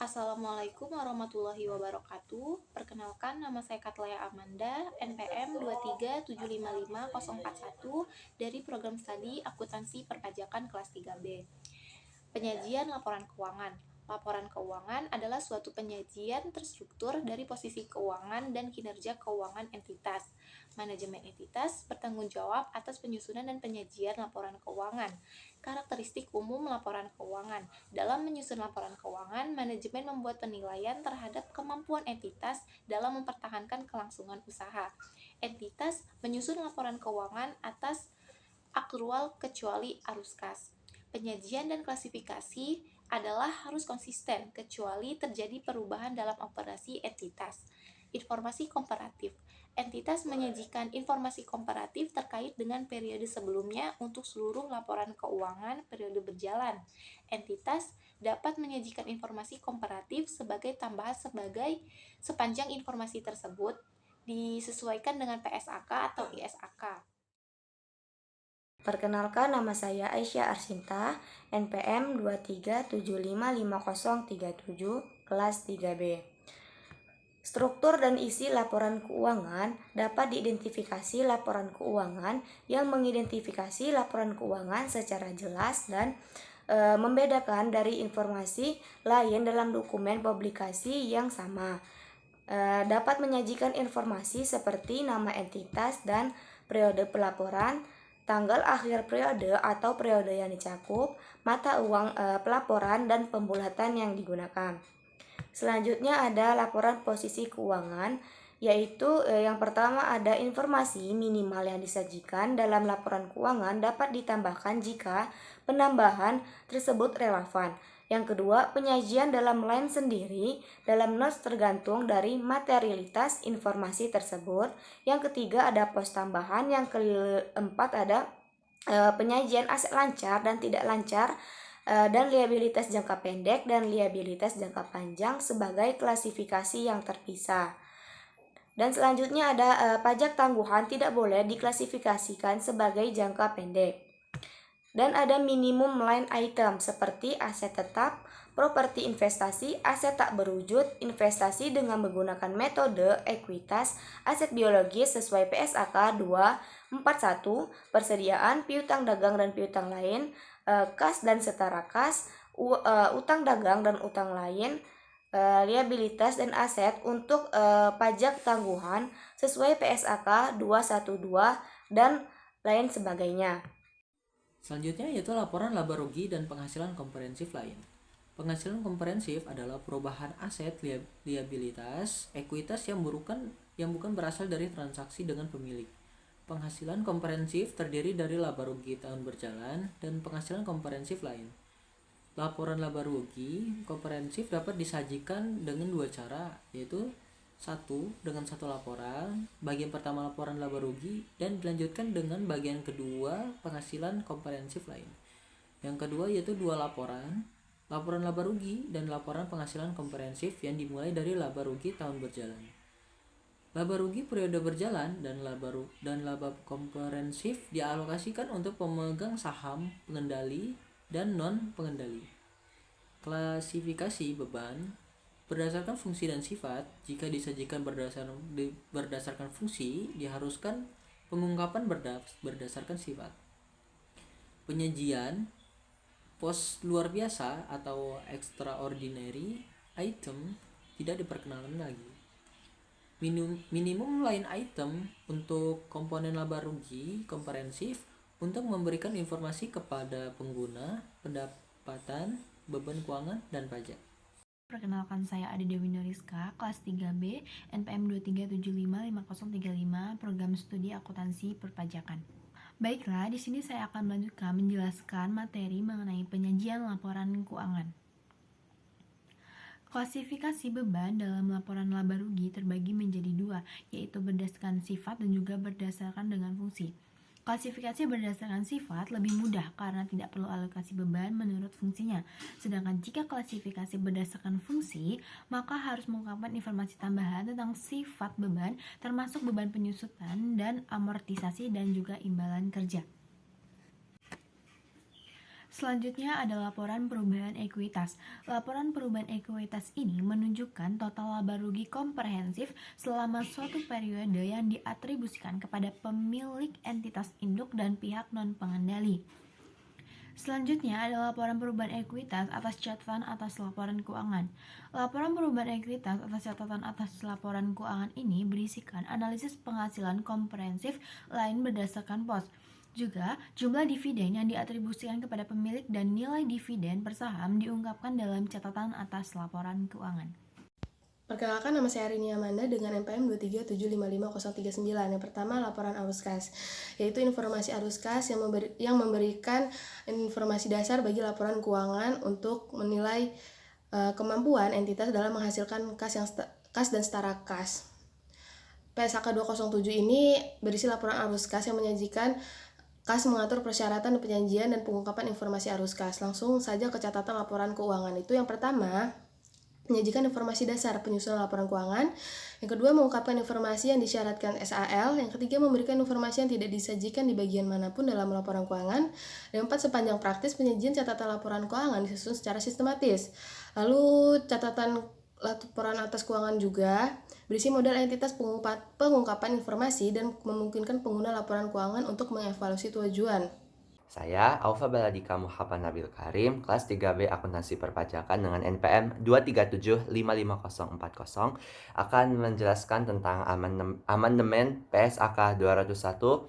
Assalamualaikum warahmatullahi wabarakatuh. Perkenalkan, nama saya Katlaya Amanda, NPM 237555041 dari Program Studi Akuntansi Perpajakan kelas 3B. Penyajian laporan keuangan. Laporan keuangan adalah suatu penyajian terstruktur dari posisi keuangan dan kinerja keuangan entitas. Manajemen entitas bertanggung jawab atas penyusunan dan penyajian laporan keuangan. Karakteristik umum laporan keuangan. Dalam menyusun laporan keuangan, manajemen membuat penilaian terhadap kemampuan entitas dalam mempertahankan kelangsungan usaha. Entitas menyusun laporan keuangan atas akrual kecuali arus kas. Penyajian dan klasifikasi adalah harus konsisten kecuali terjadi perubahan dalam operasi entitas. Informasi komparatif. Entitas menyajikan informasi komparatif terkait dengan periode sebelumnya untuk seluruh laporan keuangan periode berjalan. Entitas dapat menyajikan informasi komparatif sebagai tambahan sepanjang informasi tersebut disesuaikan dengan PSAK atau ISAK. Perkenalkan, nama saya Aisyah Arsinta, NPM 237555037, kelas 3B. Struktur dan isi laporan keuangan dapat diidentifikasi laporan keuangan yang mengidentifikasi laporan keuangan secara jelas dan membedakan dari informasi lain dalam dokumen publikasi yang sama. Dapat menyajikan informasi seperti nama entitas dan periode pelaporan, tanggal akhir periode atau periode yang dicakup, mata uang pelaporan, dan pembulatan yang digunakan. Selanjutnya ada laporan posisi keuangan, yaitu yang pertama ada informasi minimal yang disajikan dalam laporan keuangan dapat ditambahkan jika penambahan tersebut relevan. Yang kedua, penyajian dalam line sendiri dalam notes tergantung dari materialitas informasi tersebut. Yang ketiga, ada pos tambahan. Yang keempat, ada penyajian aset lancar dan tidak lancar, dan liabilitas jangka pendek dan liabilitas jangka panjang sebagai klasifikasi yang terpisah. Dan selanjutnya ada pajak tangguhan tidak boleh diklasifikasikan sebagai jangka pendek. Dan ada minimum line item seperti aset tetap, properti investasi, aset tak berwujud, investasi dengan menggunakan metode ekuitas, aset biologis sesuai PSAK 241, persediaan, piutang dagang dan piutang lain, kas dan setara kas, utang dagang dan utang lain, liabilitas dan aset untuk pajak tangguhan sesuai PSAK 212 dan lain sebagainya. Selanjutnya yaitu laporan laba rugi dan penghasilan komprehensif lain. Penghasilan komprehensif adalah perubahan aset, liabilitas, ekuitas yang bukan berasal dari transaksi dengan pemilik. Penghasilan komprehensif terdiri dari laba rugi tahun berjalan dan penghasilan komprehensif lain. Laporan laba rugi komprehensif dapat disajikan dengan dua cara, yaitu dengan satu laporan, bagian pertama laporan laba rugi, dan dilanjutkan dengan bagian kedua penghasilan komprehensif lain. Yang kedua yaitu dua laporan laba rugi dan laporan penghasilan komprehensif yang dimulai dari laba rugi tahun berjalan. Laba rugi periode berjalan dan laba komprehensif dialokasikan untuk pemegang saham, pengendali, dan non-pengendali. Klasifikasi beban berdasarkan fungsi dan sifat. Jika disajikan berdasarkan fungsi, diharuskan pengungkapan berdasarkan sifat. Penyajian pos luar biasa atau extraordinary item tidak diperkenalkan lagi. Minimum line item untuk komponen laba rugi komprehensif untuk memberikan informasi kepada pengguna, pendapatan, beban keuangan, dan pajak. Perkenalkan, saya Ade Dewi Nuriska, kelas 3B, NPM 237555035, Program Studi Akuntansi Perpajakan. Baiklah, di sini saya akan melanjutkan menjelaskan materi mengenai penyajian laporan keuangan. Klasifikasi beban dalam laporan laba rugi terbagi menjadi dua, yaitu berdasarkan sifat dan juga berdasarkan dengan fungsi. Klasifikasi berdasarkan sifat lebih mudah karena tidak perlu alokasi beban menurut fungsinya. Sedangkan jika klasifikasi berdasarkan fungsi, maka harus mengungkapkan informasi tambahan tentang sifat beban, termasuk beban penyusutan dan amortisasi dan juga imbalan kerja. Selanjutnya ada laporan perubahan ekuitas. Laporan perubahan ekuitas ini menunjukkan total laba rugi komprehensif selama suatu periode yang diatribusikan kepada pemilik entitas induk dan pihak non-pengendali. Selanjutnya ada laporan perubahan ekuitas atas catatan atas laporan keuangan. Laporan perubahan ekuitas atas catatan atas laporan keuangan ini berisikan analisis penghasilan komprehensif lain berdasarkan pos. Juga, jumlah dividen yang diatribusikan kepada pemilik dan nilai dividen per saham diungkapkan dalam catatan atas laporan keuangan. Perkenalkan, nama saya Arini Amanda dengan NPM 237555039. Yang pertama, laporan arus kas, yaitu informasi arus kas yang memberikan informasi dasar bagi laporan keuangan untuk menilai kemampuan entitas dalam menghasilkan kas dan setara kas. PSAK 207 ini berisi laporan arus kas yang menyajikan kas mengatur persyaratan penyajian dan pengungkapan informasi arus kas. Langsung saja ke catatan laporan keuangan. Itu yang pertama, menyajikan informasi dasar penyusunan laporan keuangan. Yang kedua, mengungkapkan informasi yang disyaratkan SAL. Yang ketiga, memberikan informasi yang tidak disajikan di bagian manapun dalam laporan keuangan. Dan empat, sepanjang praktis penyajian catatan laporan keuangan disusun secara sistematis. Lalu catatan laporan atas keuangan juga berisi modal entitas pengungkapan informasi dan memungkinkan pengguna laporan keuangan untuk mengevaluasi tujuan. Saya, Aufa Baladika Muhammad Nabil Karim, kelas 3B Akuntansi Perpajakan dengan NPM 237554040, akan menjelaskan tentang amandemen PSAK 201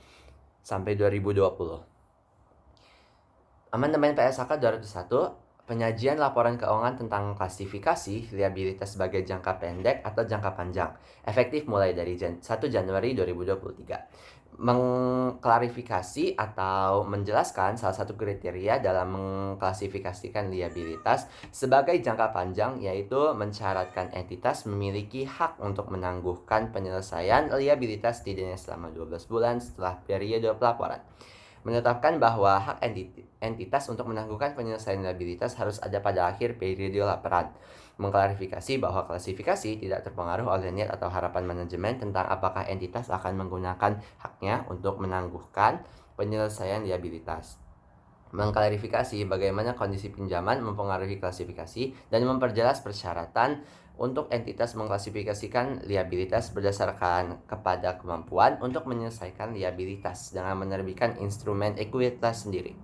sampai 2020. Amandemen PSAK 201, penyajian laporan keuangan tentang klasifikasi liabilitas sebagai jangka pendek atau jangka panjang, efektif mulai dari 1 Januari 2023. Mengklarifikasi atau menjelaskan salah satu kriteria dalam mengklasifikasikan liabilitas sebagai jangka panjang, yaitu mensyaratkan entitas memiliki hak untuk menangguhkan penyelesaian liabilitas setidaknya selama 12 bulan setelah periode pelaporan. Menetapkan bahwa hak entitas untuk menangguhkan penyelesaian liabilitas harus ada pada akhir periode laporan. Mengklarifikasi bahwa klasifikasi tidak terpengaruh oleh niat atau harapan manajemen tentang apakah entitas akan menggunakan haknya untuk menangguhkan penyelesaian liabilitas. Mengklarifikasi bagaimana kondisi pinjaman mempengaruhi klasifikasi dan memperjelas persyaratan untuk entitas mengklasifikasikan liabilitas berdasarkan kepada kemampuan untuk menyelesaikan liabilitas dengan menerbitkan instrumen ekuitas sendiri.